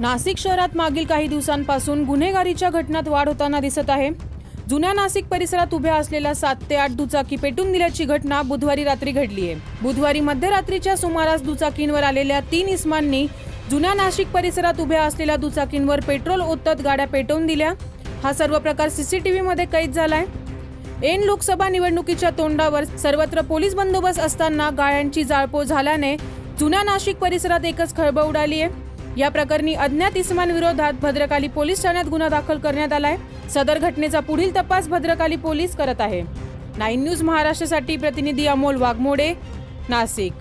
नाशिक शहरात मागील काही दिवसांपासून गुन्हेगारीच्या घटनात वाढ होताना दिसत आहे। जुन्या नाशिक परिसरात उभ्या असलेल्या 7 ते 8 दुचाकी पेटून दिल्याची घटना बुधवारी रात्री घडली आहे। बुधवारी मध्यरात्रीच्या सुमारास दुचाकींवर आलेल्या 3 इसमांनी जुन्या नाशिक परिसरात उभ्या असलेल्या दुचाकींवर पेट्रोल ओतत गाड्या पेटवून दिल्या। हा सर्व प्रकार सीसीटीव्ही मध्ये कैद झालाय। ऐन लोकसभा निवडणुकीच्या तोंडावर सर्वत्र पोलीस बंदोबस्त असताना गाड्यांची जाळपोळ झाल्याने जुन्या नाशिक परिसरात एकच खळबळ उडाली आहे। या प्रकरणी अज्ञात इसमांविरोधात भद्रकाली पोलीस ठाण्यात गुन्हा दाखल करण्यात आलाय। सदर घटनेचा पुढील तपास भद्रकाली पोलीस करत आहे। 9 न्यूज महाराष्ट्रासाठी प्रतिनिधी अमोल वाघमोडे, नाशिक।